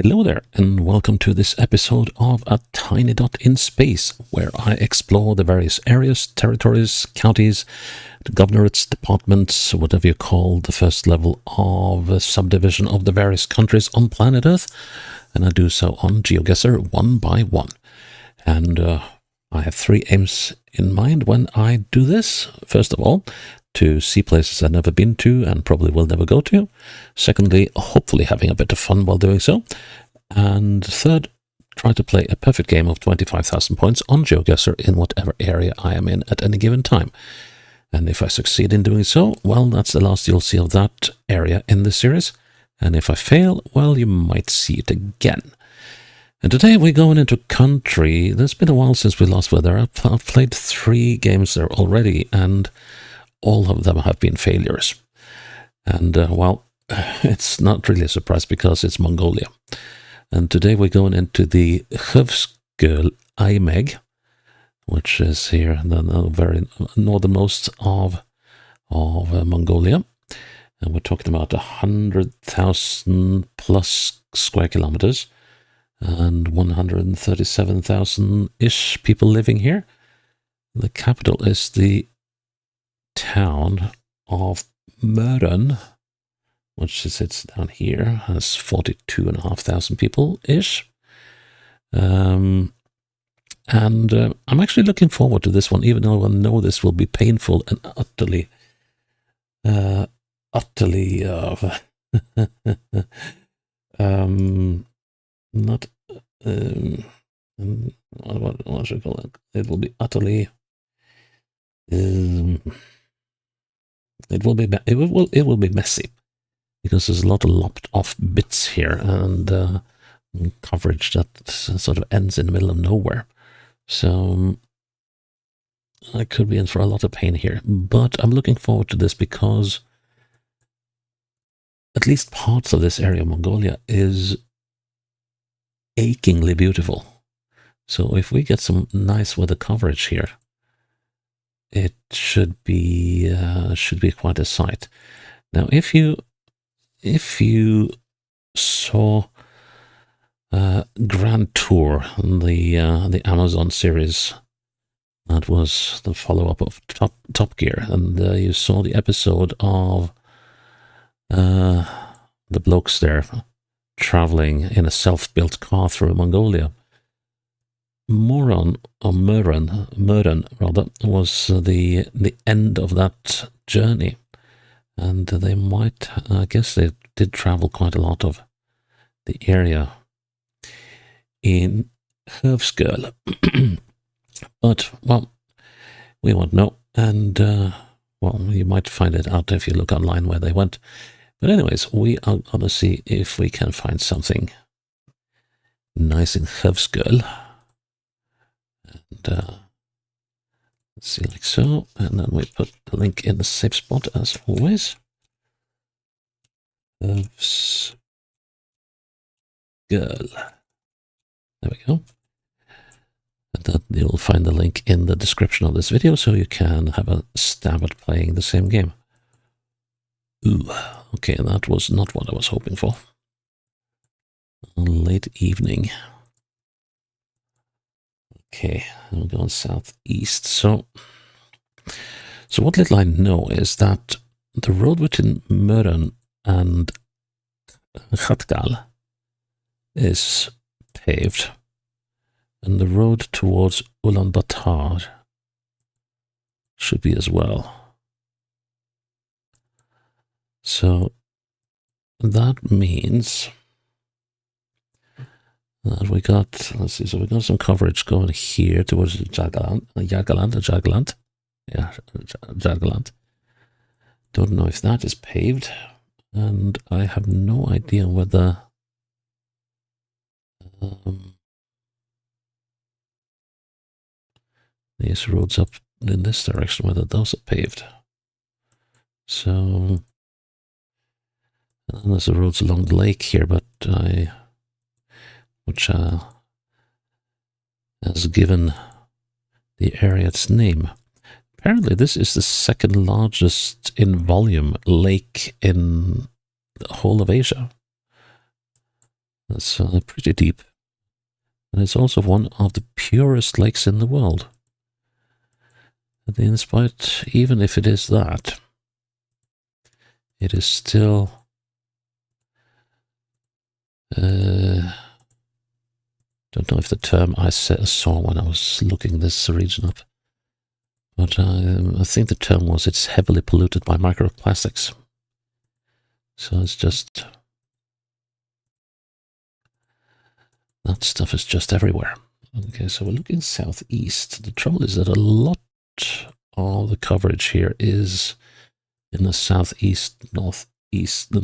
Hello there, and welcome to this episode of A Tiny Dot in Space, where I explore the various areas, territories, counties, the governorates, departments, whatever you call the first level of a subdivision of the various countries on planet Earth, and I do so on GeoGuessr one by one. And I have three aims in mind when I do this. First of all, to see places I've never been to and probably will never go to. Secondly, hopefully having a bit of fun while doing so. And third, try to play a perfect game of 25,000 points on GeoGuessr in whatever area I am in at any given time. And if I succeed in doing so, well, that's the last you'll see of that area in this series. And if I fail, well, you might see it again. And today we're going into country. It's been a while since we last were there. I've played 3 games there already, and all of them have been failures. And, well, it's not really a surprise because it's Mongolia. And today we're going into the Khövsgöl aimeg, which is here in the very northernmost of Mongolia. And we're talking about 100,000 plus square kilometers and 137,000-ish people living here. The capital is the town of Mören, which sits down here, has 42,500 people-ish. And I'm actually looking forward to this one, even though I know this will be painful and utterly not, what should I call it? It will be utterly, it will be messy, because there's a lot of lopped off bits here and coverage that sort of ends in the middle of nowhere. So I could be in for a lot of pain here, but I'm looking forward to this because at least parts of this area of Mongolia is achingly beautiful. So if we get some nice weather coverage here, it should be quite a sight. Now, if you saw Grand Tour, the Amazon series, that was the follow-up of Top Gear, and you saw the episode of the blokes there traveling in a self-built car through Mongolia. Mören rather, was the end of that journey, and they might, I guess they did travel quite a lot of the area in Khövsgöl. But, well, we won't know, and, well, you might find it out if you look online where they went. But anyways, we are going to see if we can find something nice in Khövsgöl. And let's see, like so, and then we put the link in the safe spot as always. Khövsgöl. There we go. And then you'll find the link in the description of this video so you can have a stab at playing the same game. Ooh, okay, that was not what I was hoping for. Late evening. Okay, I'm going southeast. So what little I know is that the road between Mören and Khövsgöl is paved, and the road towards Ulaanbaatar should be as well. So that means that we got, let's see, so we got some coverage going here towards Jargaland. Yeah, Jargaland. Don't know if that is paved, and I have no idea whether these roads up in this direction, whether those are paved. So, and there's the roads along the lake here, but which has given the area its name. Apparently, this is the second largest in volume lake in the whole of Asia. That's pretty deep. And it's also one of the purest lakes in the world. And in spite, even if it is that, it is still don't know if the term I saw when I was looking this region up, but I think the term was it's heavily polluted by microplastics. So it's just, that stuff is just everywhere. Okay, so we're looking southeast. The trouble is that a lot of the coverage here is in the southeast, southeast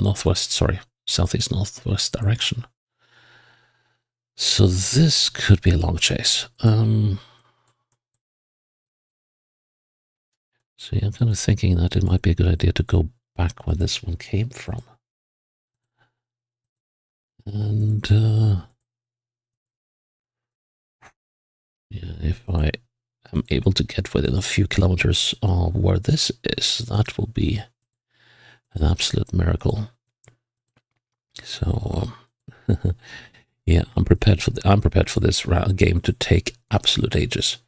northwest direction. So this could be a long chase. So yeah, I'm kind of thinking that it might be a good idea to go back where this one came from. And yeah, if I am able to get within a few kilometers of where this is, that will be an absolute miracle. So yeah, I'm prepared for this game to take absolute ages.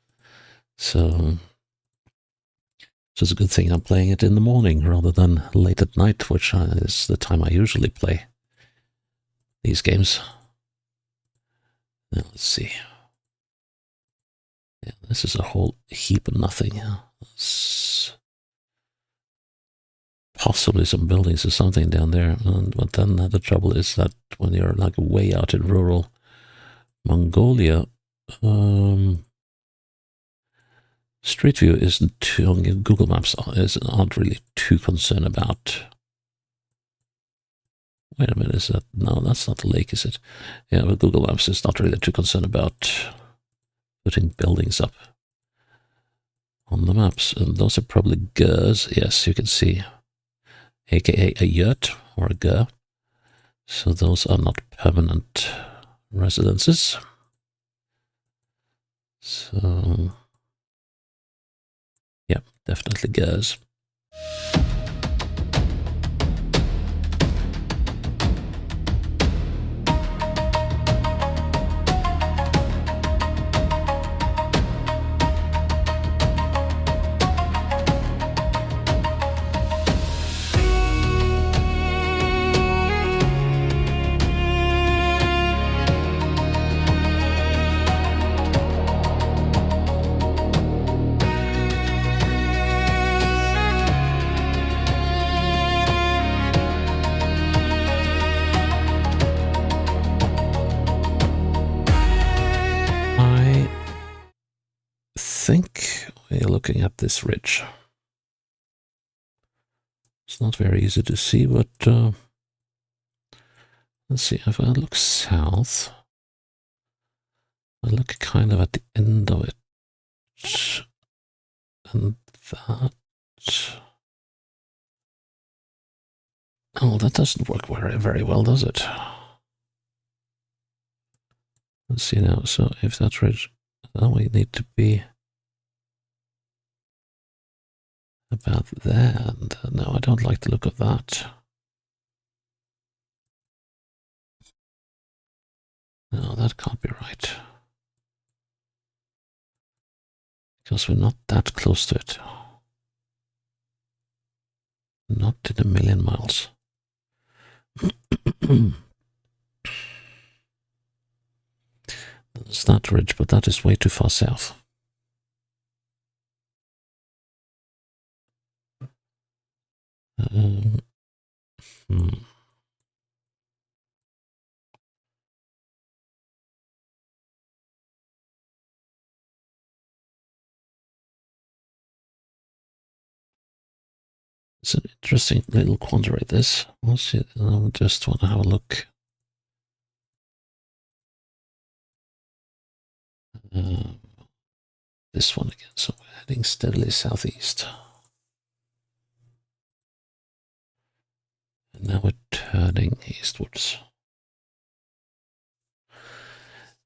So it's a good thing I'm playing it in the morning rather than late at night, which is the time I usually play these games. Now let's see. Yeah, this is a whole heap of nothing. It's possibly some buildings or something down there, but then the trouble is that when you're like way out in rural Mongolia, Street View isn't too, on Google Maps aren't really too concerned about. Wait a minute, is that, no, that's not the lake, is it? Yeah, but Google Maps is not really too concerned about putting buildings up on the maps. And those are probably gers, yes, you can see, aka a yurt or a ger. So those are not permanent residences. So yeah, definitely gers. Think we're looking at this ridge. It's not very easy to see, but let's see. If I look south, I look kind of at the end of it, and that. Oh, that doesn't work very well, does it? Let's see now. So if that's ridge, then we need to be about there. And no, I don't like the look of that. No, that can't be right. Because we're not that close to it. Not in a million miles. It's that ridge, but that is way too far south. It's an interesting little quandary, this. Let's see, I just want to have a look. This one again, so we're heading steadily southeast. And now we're turning eastwards.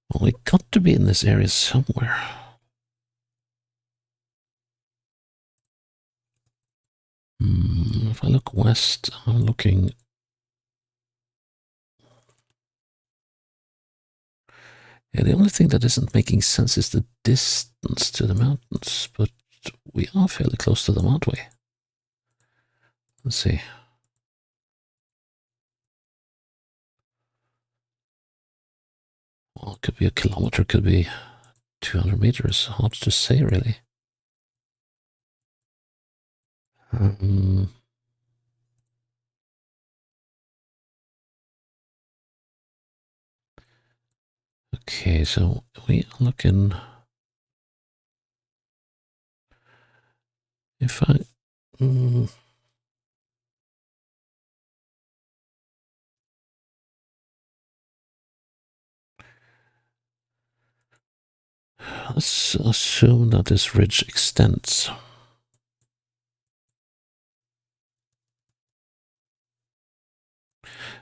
Well, we got to be in this area somewhere. If I look west, I'm looking Yeah, the only thing that isn't making sense is the distance to the mountains, but we are fairly close to them, aren't we? Let's see. Well, it could be a kilometer, could be 200 meters. Hard to say, really. Okay, so we are looking. If I. Let's assume that this ridge extends.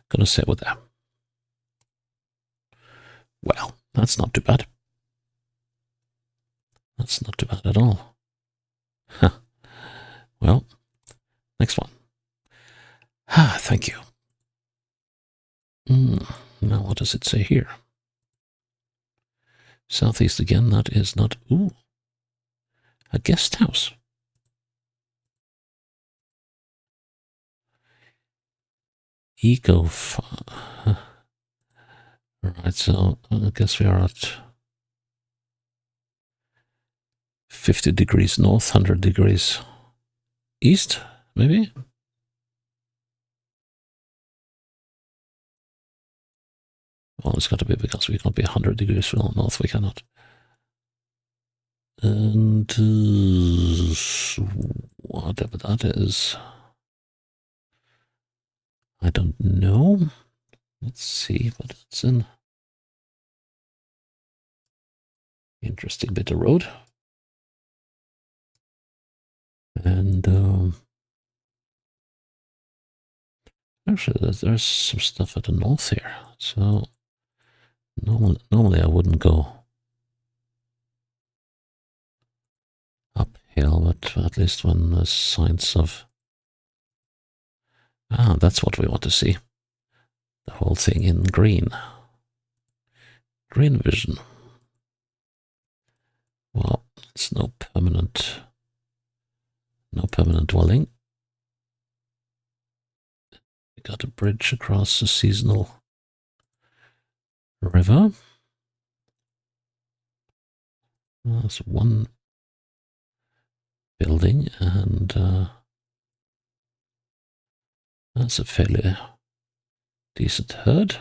Gonna say with that. Well, that's not too bad. That's not too bad at all. Huh. Well, next one. Ah, thank you. Now, what does it say here? Southeast again, that is not. Ooh. A guest house. Eco. Right, so I guess we are at 50 degrees north, 100 degrees east, maybe? Well, it's got to be because we can't be 100 degrees north, we cannot. And whatever that is, I don't know. Let's see, but it's an interesting bit of road. And actually, there's some stuff at the north here. So normally I wouldn't go uphill, but at least when there's signs of. Ah, that's what we want to see. The whole thing in green. Green vision. Well, it's no permanent dwelling. We got a bridge across a seasonal river. There's one building, and that's a fairly decent herd.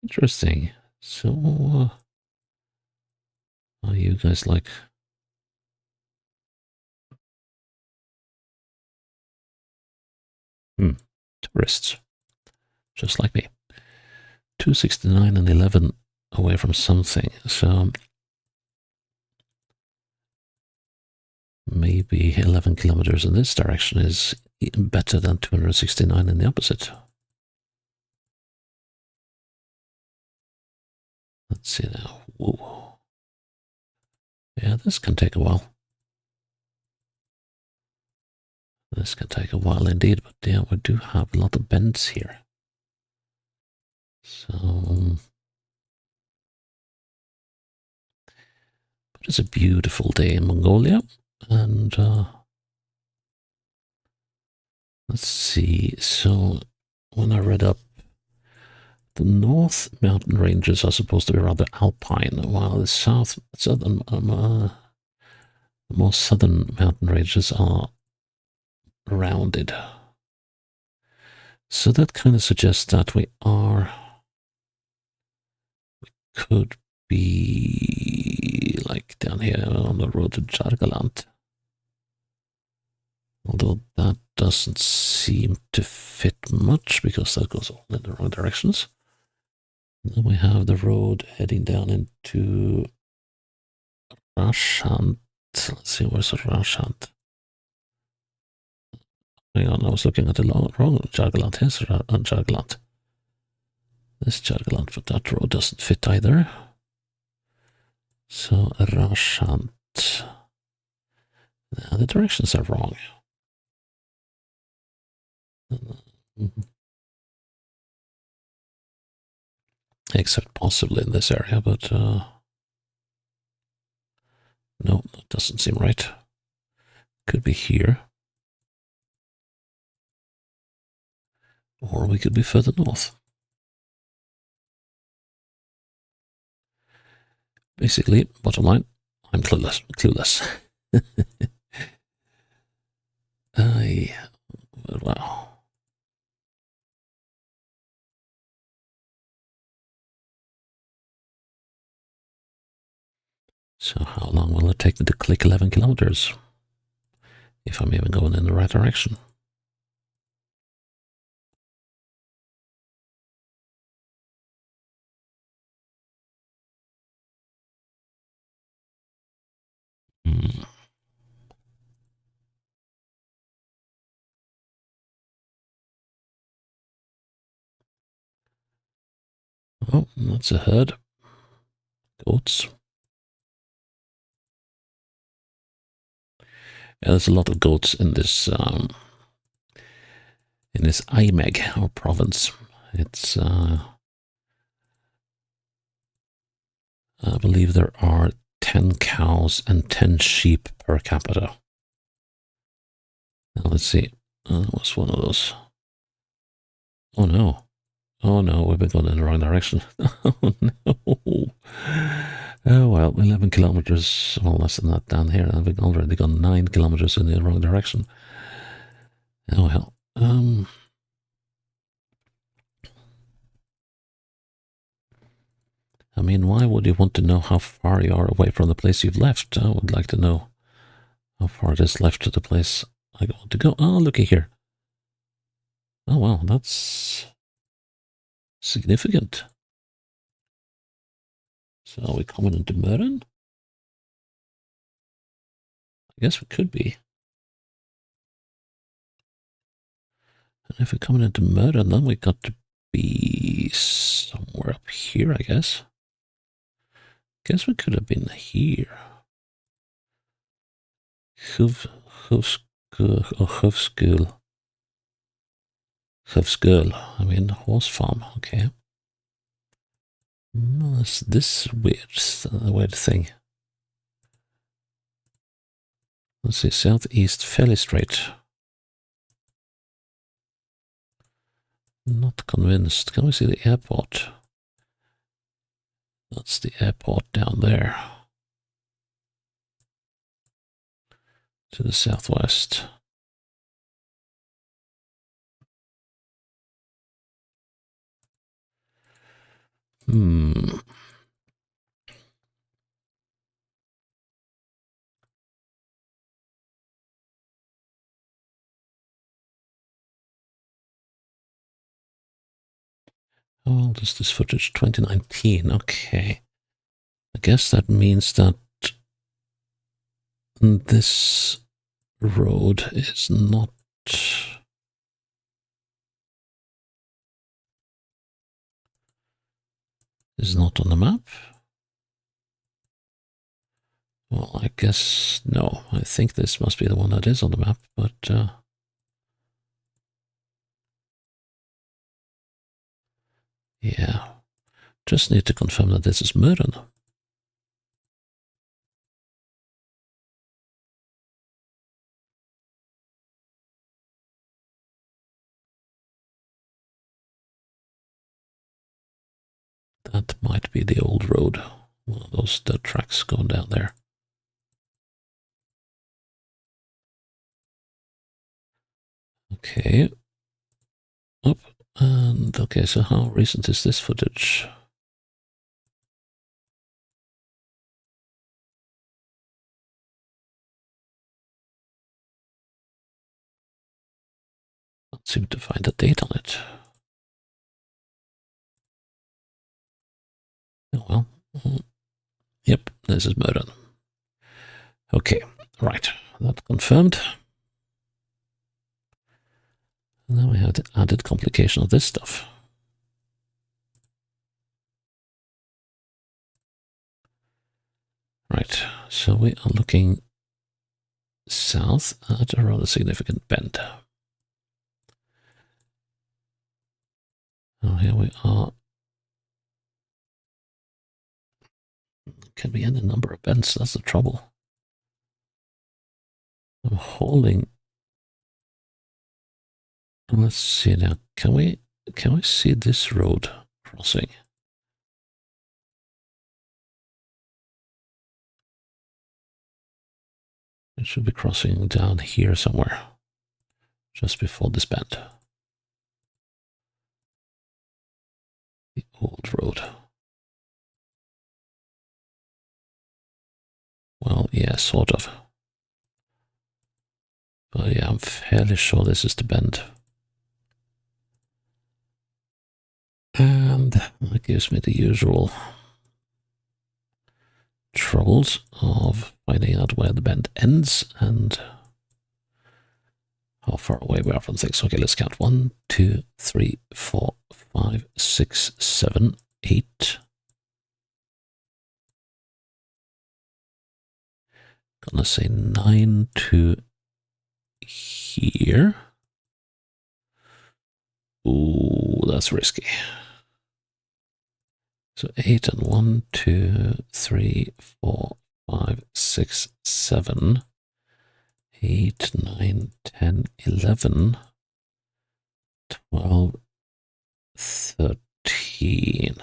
Interesting. So, are you guys like? Tourists, just like me. 269 and 11 away from something. So maybe 11 kilometers in this direction is better than 269 in the opposite. Let's see now. Whoa. Yeah, this can take a while. This can take a while indeed, but yeah, we do have a lot of bends here. So, but it's a beautiful day in Mongolia, and let's see. So, when I read up, the north mountain ranges are supposed to be rather alpine, while the more southern mountain ranges are rounded. So that kind of suggests that we could be like down here on the road to Jargaland. Although that doesn't seem to fit much because that goes all in the wrong directions. And then we have the road heading down into Rashant. Let's see, where's Rashant? Hang on, I was looking at the wrong Jargaland. Here's Jargaland. This Jargaland, but that road doesn't fit either. So, Rashant. Now, the directions are wrong. Except possibly in this area, but no, that doesn't seem right. Could be here. Or we could be further north. Basically, bottom line, I'm clueless. Wow. So how long will it take me to click 11 kilometers? If I'm even going in the right direction. Hmm. Oh, that's a herd. Goats. Yeah, there's a lot of goats in this aimeg, or province. It's I believe there are 10 cows and 10 sheep per capita. Now let's see. What's one of those? Oh no. Oh no, we've been going in the wrong direction. Oh no. Oh well, 11 kilometers, well less than that down here. I've already gone 9 kilometers in the wrong direction. Oh well. I mean, why would you want to know how far you are away from the place you've left? I would like to know how far it is left to the place I want to go. Oh, looky here. Oh well, that's significant. So are we coming into Meren? I guess we could be. And if we're coming into Meren, then we got to be somewhere up here, I guess. Guess we could have been here. Khövsgöl. Khövsgöl. I mean, horse farm. Okay. What's this weird thing? Let's see, southeast, fairly straight. Not convinced. Can we see the airport? That's the airport down there. To the southwest. How old is this footage? 2019. Okay. I guess that means that this road is not on the map. Well, I guess no. I think this must be the one that is on the map, but yeah. Just need to confirm that this is Meren. That might be the old road. One of those dirt tracks going down there. Okay. Up. And okay, so how recent is this footage? Can't seem to find a date on it. Oh well. Yep, this is Meren. Okay, right. That confirmed. And then we have the added complication of this stuff. Right, so we are looking south at a rather significant bend. Oh, here we are. Can be any number of bends, that's the trouble. I'm holding. Let's see now. Can we see this road crossing? It should be crossing down here somewhere, just before this bend. The old road. Well, yeah, sort of. But yeah, I'm fairly sure this is the bend. And that gives me the usual troubles of finding out where the bend ends and how far away we are from things. Okay, let's count. 1, 2, 3, 4, 5, 6, 7, 8. Gonna say 9 to here. Ooh, that's risky. So 8 and 1, 2, 3, 4, 5, 6, 7, 8, 9, 10, 11, 12, 13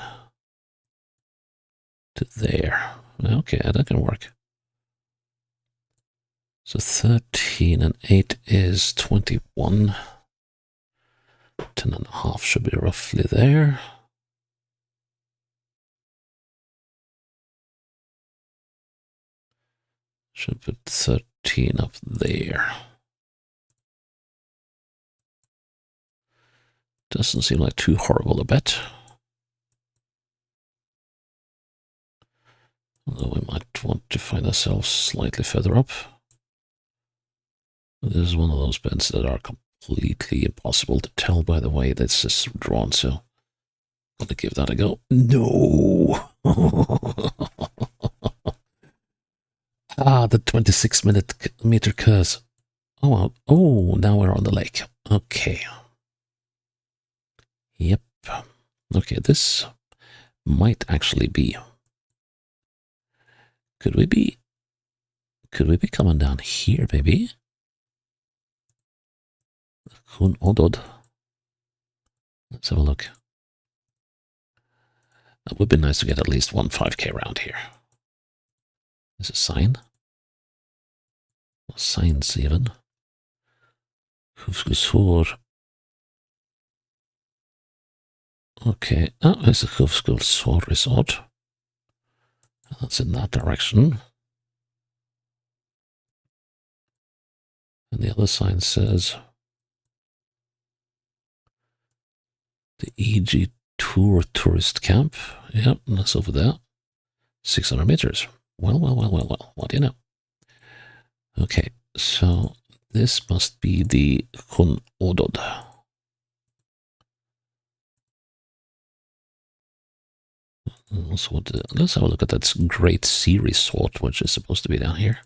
to there. Okay, that can work. So 13 and 8 is 21. 10 and a half should be roughly there. Should put 13 up there. Doesn't seem like too horrible a bet. Although we might want to find ourselves slightly further up. This is one of those bets that are completely impossible to tell by the way this is drawn, so I'm gonna give that a go. No! The 26-meter curse. Oh, wow. Oh, now we're on the lake. Okay. Yep. Okay, this might actually be. Could we be coming down here, maybe? Hun Odod. Let's have a look. That would be nice to get at least one 5k round here. There's a sign. Signs even. Khövsgöl. Okay, there's a Khövsgöl resort. That's in that direction. And the other sign says the EG Tour Tourist Camp. Yep, that's over there. 600 meters. Well. What do you know? Okay, so this must be the Hun Odod. Also, let's have a look at that Great Sea Resort, which is supposed to be down here.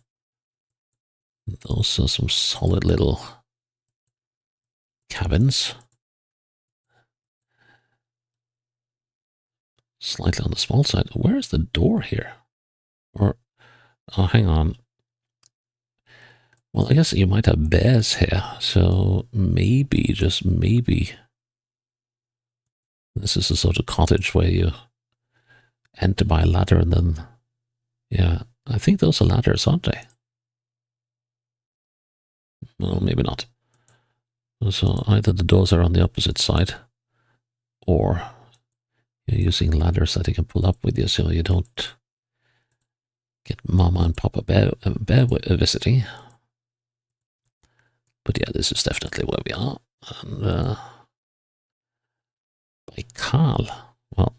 Those are some solid little cabins. Slightly on the small side. Where is the door here? Or, oh, hang on. Well, I guess you might have bears here, so maybe, just maybe, this is a sort of cottage where you enter by a ladder and then, yeah, I think those are ladders, aren't they? Well, maybe not. So either the doors are on the opposite side, or you're using ladders that you can pull up with you so you don't get Mama and Papa bear visiting. But yeah, this is definitely where we are. And Baikal, well,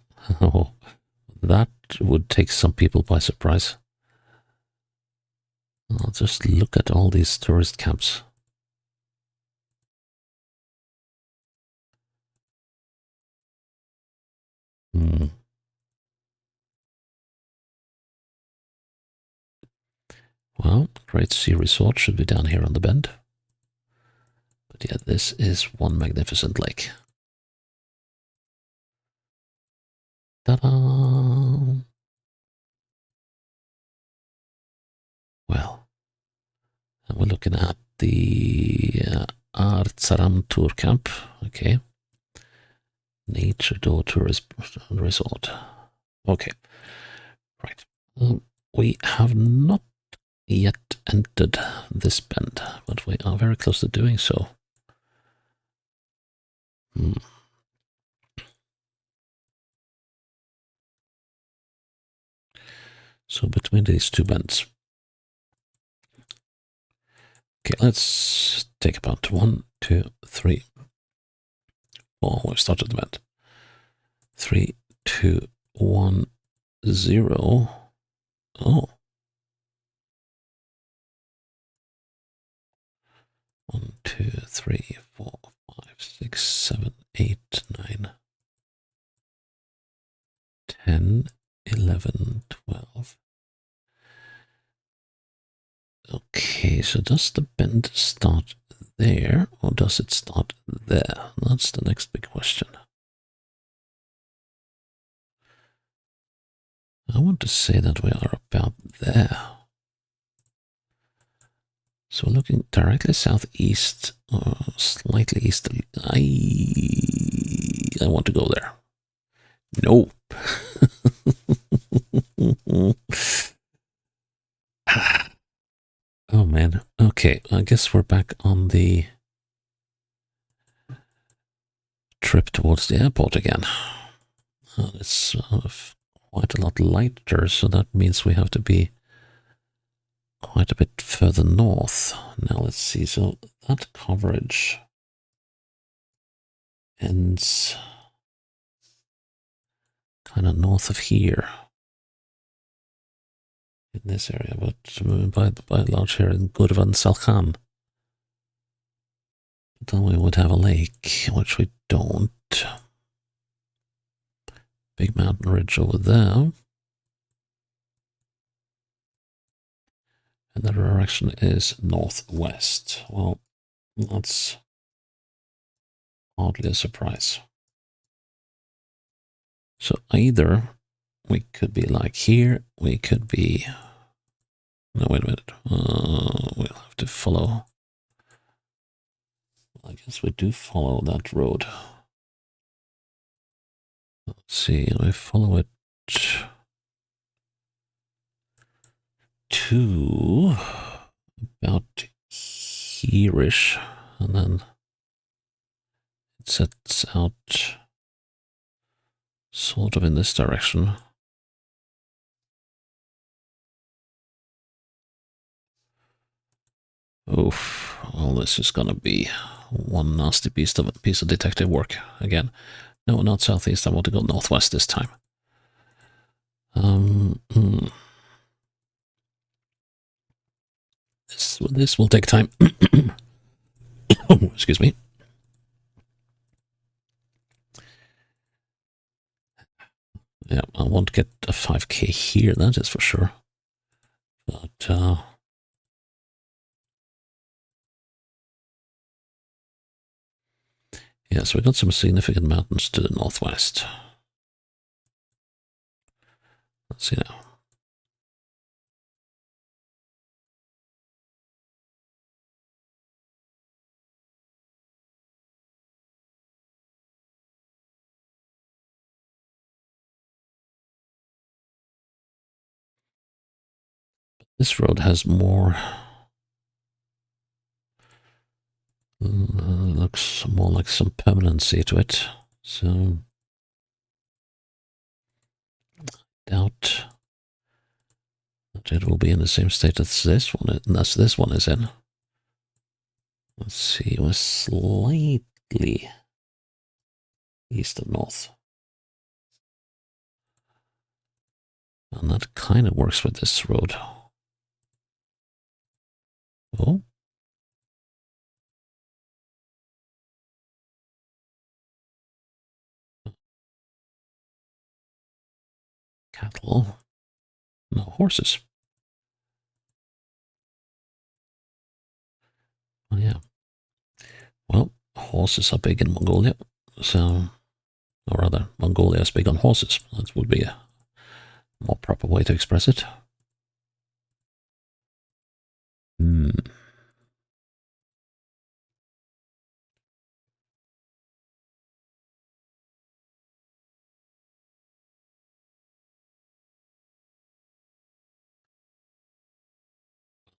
that would take some people by surprise. I'll just look at all these tourist camps. Hmm. Well, Great Sea Resort should be down here on the bend. But yeah, this is one magnificent lake. Ta-da! Well, we're looking at the Artsaram Tour Camp. Okay. Nature Door Tourist Resort. Okay. Right. We have not yet entered this bend, but we are very close to doing so. So between these two bends. Okay, let's take about 1, 2, 3, 4. We've started the bend. 3, 2, 1, 0. Oh. 1, 2, 3, 4, 5, 6, 7, 8, 9, 10, 11, 12. Okay, so does the bend start there or does it start there? That's the next big question. I want to say that we are about there. So we're looking directly southeast or slightly easterly. I want to go there. Nope. Oh man. Okay, I guess we're back on the trip towards the airport again. It's quite a lot lighter, so that means we have to be quite a bit further north. Now let's see. So that coverage ends kind of north of here in this area, but by and large here in Gurvan Salkhan. Then we would have a lake, which we don't. Big mountain ridge over there. And the direction is northwest. Well, that's hardly a surprise. So either we could be like here, we could be... No, wait a minute. We'll have to follow... I guess we do follow that road. Let's see, I follow it to about here-ish, and then it sets out sort of in this direction. Oof, well, this is gonna be one nasty piece of detective work again. No, not southeast, I want to go northwest this time. This will take time. Oh, excuse me. Yeah, I won't get a 5k here, that is for sure. But, yeah, so we got some significant mountains to the northwest. Let's see now. This road has more... looks more like some permanency to it. So... doubt that it will be in the same state as this one is in. Let's see, we're slightly east of north. And that kind of works with this road. Oh. Cattle. No, horses. Oh, yeah. Well, horses are big in Mongolia, so, or rather, Mongolia is big on horses. That would be a more proper way to express it. Hmm.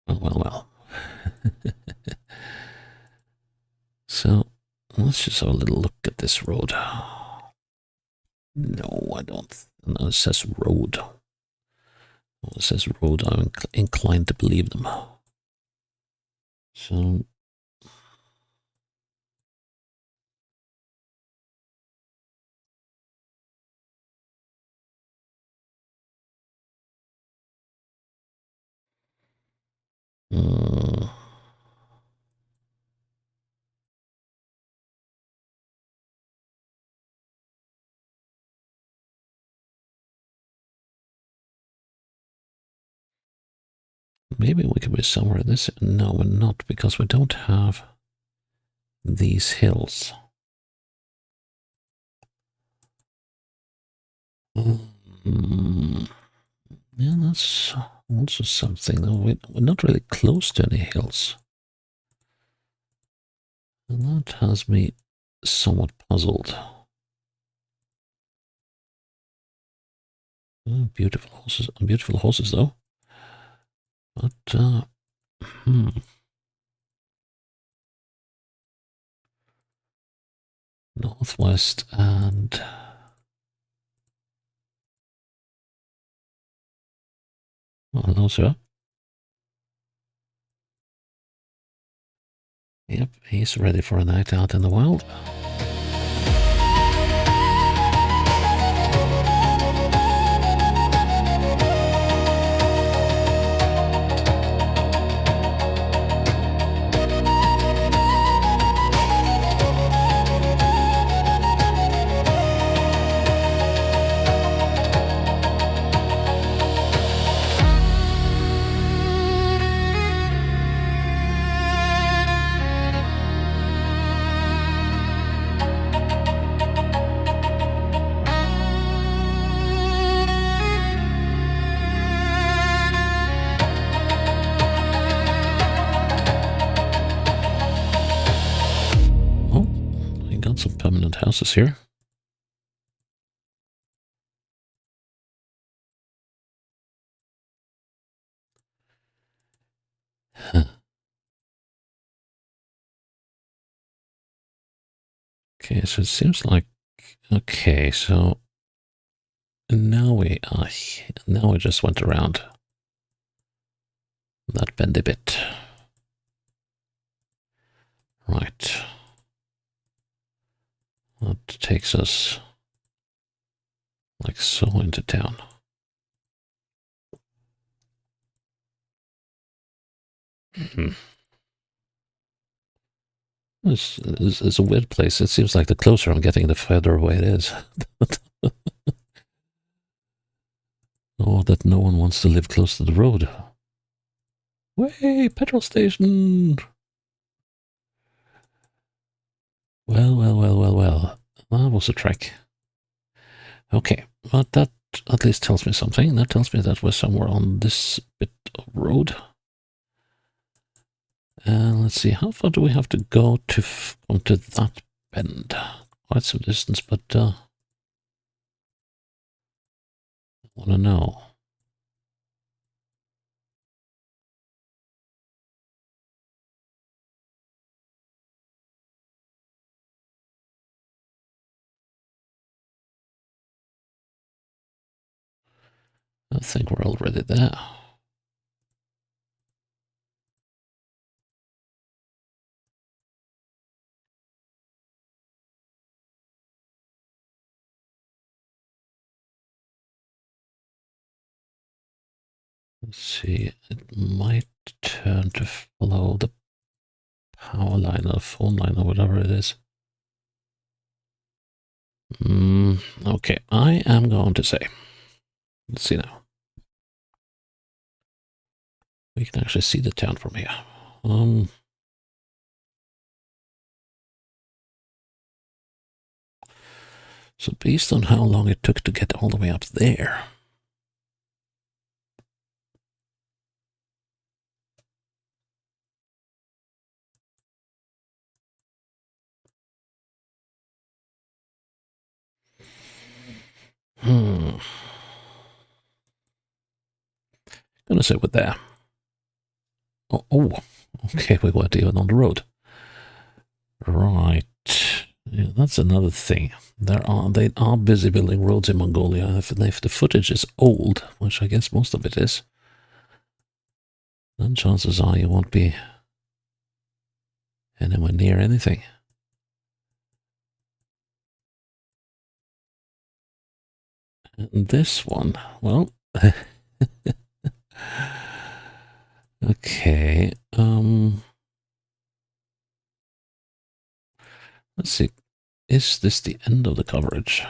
Well. So, let's just have a little look at this road. No, I don't. No, it says road. Well, it says road. I'm inclined to believe them. So, uh, maybe we could be somewhere in this. No, we're not, because we don't have these hills. Yeah, that's also something. We're not really close to any hills. And that has me somewhat puzzled. Beautiful horses though. But, northwest and hello, sir. Yep, he's ready for a night out in the wild. Oh, we got some permanent houses here. Okay, so it seems like okay, so now we just went around that bendy bit. Right. That takes us like so into town. Hmm. It's a weird place. It seems like the closer I'm getting, the further away it is. Oh, that no one wants to live close to the road. Way, petrol station! Well. That was a trek. Okay, but that at least tells me something. That tells me that we're somewhere on this bit of road. And let's see, how far do we have to go to come to that bend? Quite some distance, but I want to know. I think we're already there. Let's see, it might turn to follow the power line or phone line or whatever it is. Okay, I am going to say, let's see now. We can actually see the town from here. So based on how long it took to get all the way up there, gonna say with there. Oh, okay, we weren't even on the road. Right. Yeah, that's another thing. They are busy building roads in Mongolia. If the footage is old, which I guess most of it is, then chances are you won't be anywhere near anything. And this one, well, okay. Let's see. Is this the end of the coverage?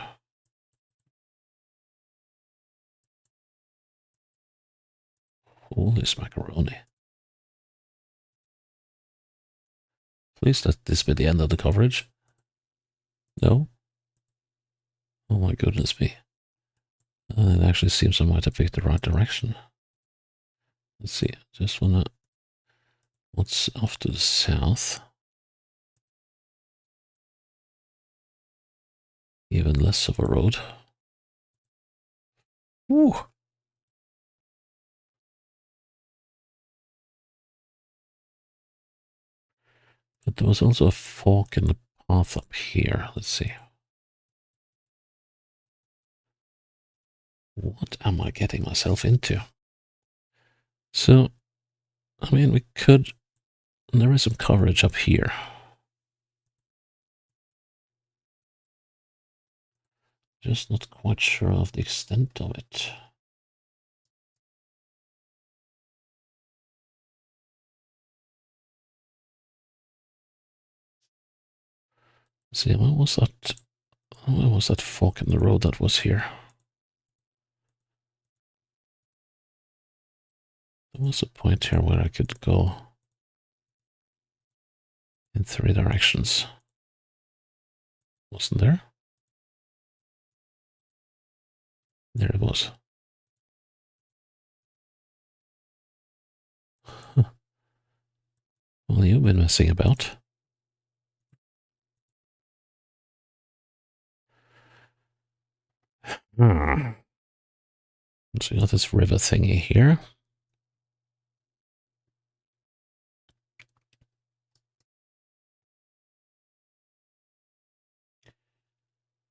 Holy macaroni. Please let this be the end of the coverage. No? Oh my goodness me. It actually seems I might have picked the right direction. Let's see. Just wanna. What's off to the south? Even less of a road. Ooh. But there was also a fork in the path up here. Let's see. What am I getting myself into? So, I mean, we could. There is some coverage up here. Just not quite sure of the extent of it. See, where was that? Where was that fork in the road that was here? There was a point here where I could go in 3 directions. Wasn't there? There it was. Huh. Well, you've been messing about. So we got this river thingy here.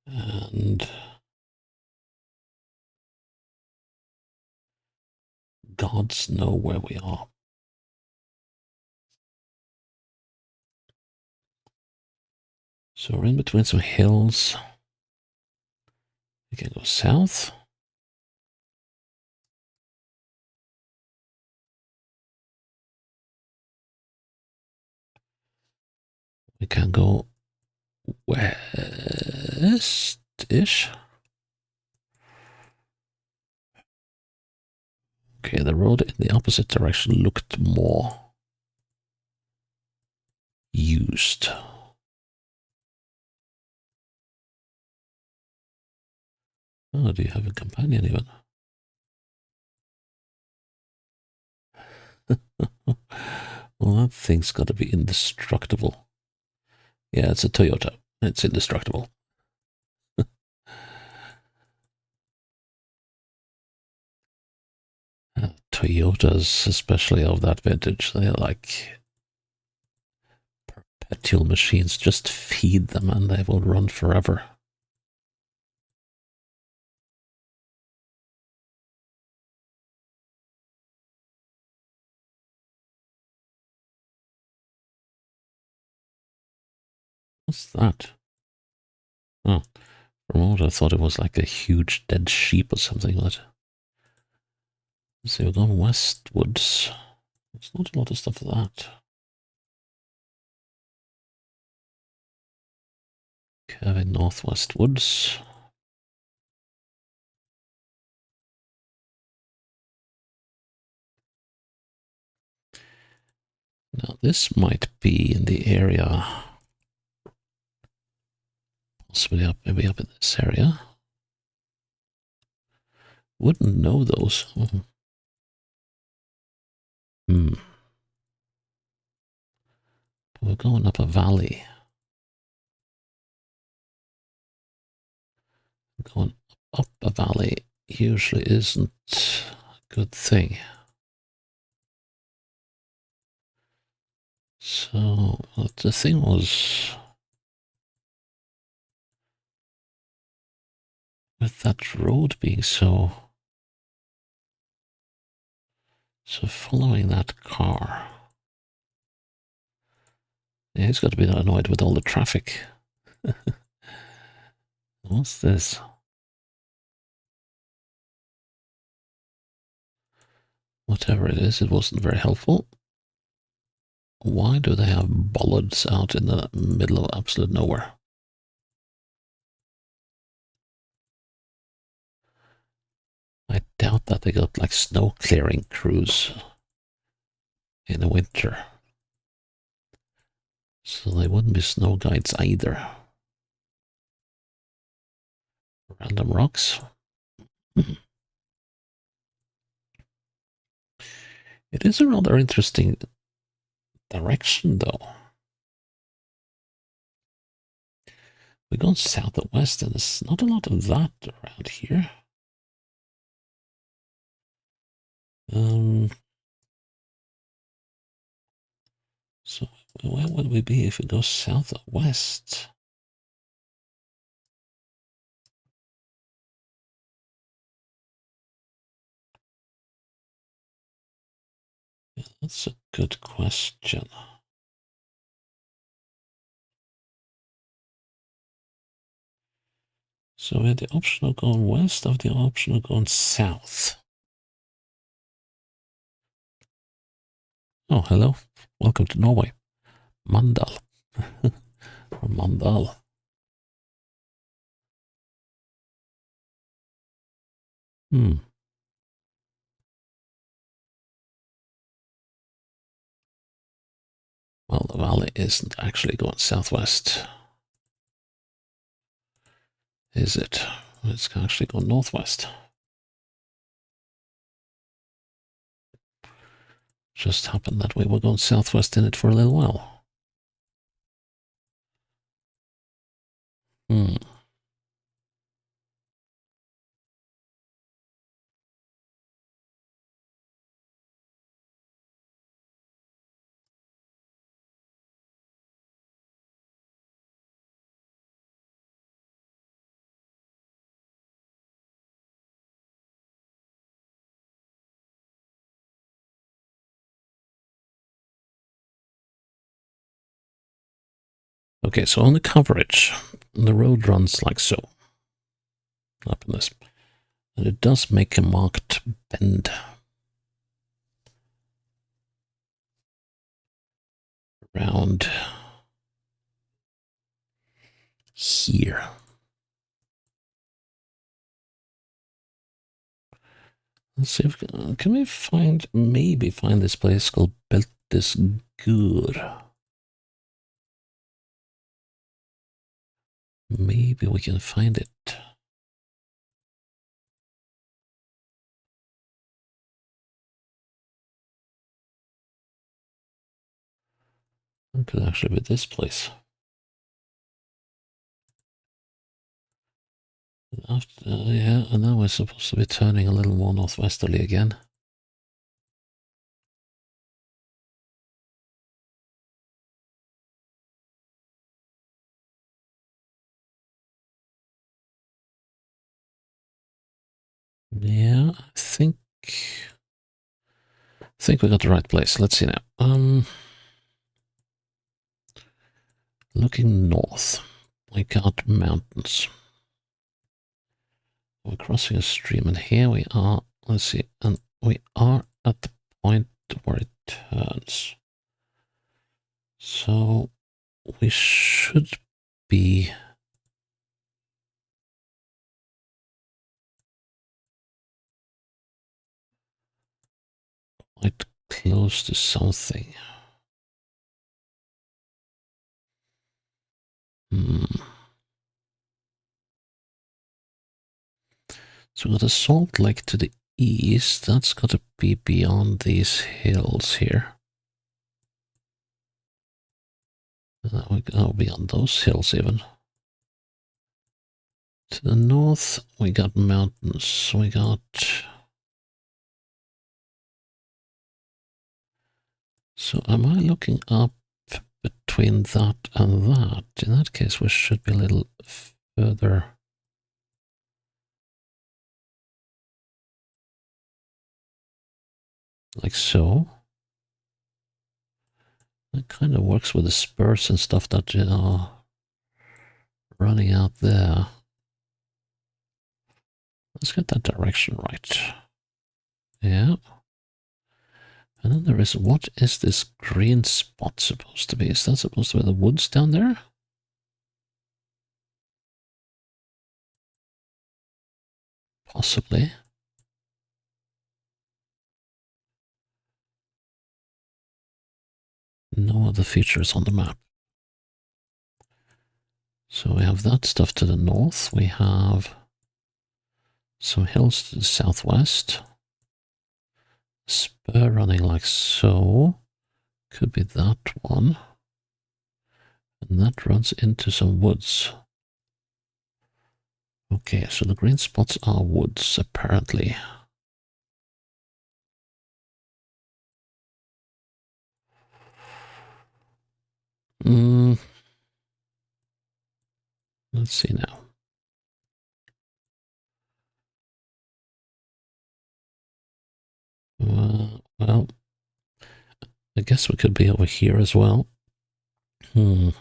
And gods know where we are. So we're in between some hills. We can go south. We can go west-ish. Okay, the road in the opposite direction looked more used. Oh, do you have a companion even? Well, that thing's got to be indestructible. Yeah, it's a Toyota. It's indestructible. Toyotas, especially of that vintage, they're like perpetual machines. Just feed them and they will run forever. What's that? Oh, for a moment I thought it was like a huge dead sheep or something, but so we're going westwards. There's not a lot of stuff for that. Curving northwestwards. Now this might be in the area Possibly up, maybe up in this area. Wouldn't know those. Hmm. We're going up a valley. Going up a valley usually isn't a good thing. So the thing was with that road being so following that car. Yeah, he's got to be annoyed with all the traffic. What's this? Whatever it is, it wasn't very helpful. Why do they have bollards out in the middle of absolute nowhere? I doubt that they got like snow clearing crews in the winter. So they wouldn't be snow guides either. Random rocks. It is a rather interesting direction, though. We're going south and west, and there's not a lot of that around here. So where would we be if we go south or west? Yeah, that's a good question. So we had the option of going west, or the option of going south. Oh, hello. Welcome to Norway. Mandal. Or Mandal. Hmm. Well, the valley isn't actually going southwest, is it? It's actually going northwest. Just happened that we were going southwest in it for a little while. Hmm. Okay, so on the coverage, the road runs like so. Up in this. And it does make a marked bend around here. Let's see if can we maybe find this place called Khövsgöl. Maybe we can find it. It could actually be this place. After, yeah, and now we're supposed to be turning a little more northwesterly again. Yeah, I think we got the right place. Let's see now. Looking north, we got mountains. We're crossing a stream, and here we are. Let's see, and we are at the point where it turns. So we should be quite close to something. Hmm. So we got a salt lake to the east. That's got to be beyond these hills here. Oh, beyond those hills even. To the north, we got mountains. We got... So am I looking up between that and that? In that case, we should be a little further. Like so. That kind of works with the spurs and stuff that are running out there. Let's get that direction right. Yeah. And then there is, what is this green spot supposed to be? Is that supposed to be the woods down there? Possibly. No other features on the map. So we have that stuff to the north. We have some hills to the southwest. Spur running like so. Could be that one. And that runs into some woods. Okay, so the green spots are woods, apparently. Let's see now. Well, I guess we could be over here as well. But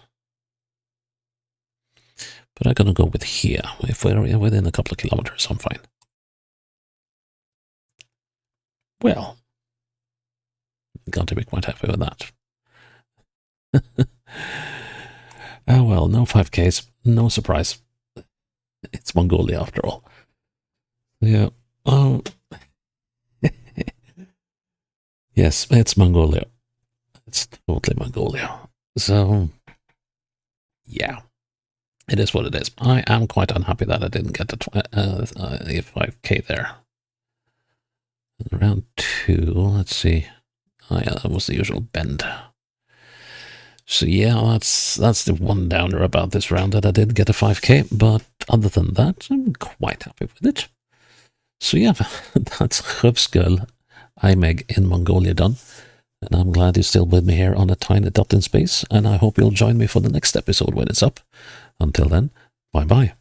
I'm gonna go with here. If we're within a couple of kilometers, I'm fine. Well, got to be quite happy with that. Oh well, no 5Ks, no surprise. It's Mongolia after all. Yeah. Oh. Yes, it's Mongolia. It's totally Mongolia. So, yeah. It is what it is. I am quite unhappy that I didn't get the 5K there. Round 2, let's see. Oh yeah, that was the usual bend. So yeah, that's the one downer about this round, that I did get a 5K, but other than that, I'm quite happy with it. So yeah, that's Khövsgöl, aimeg in Mongolia done. And I'm glad you're still with me here on a tiny dot in space, and I hope you'll join me for the next episode when it's up. Until then, bye bye.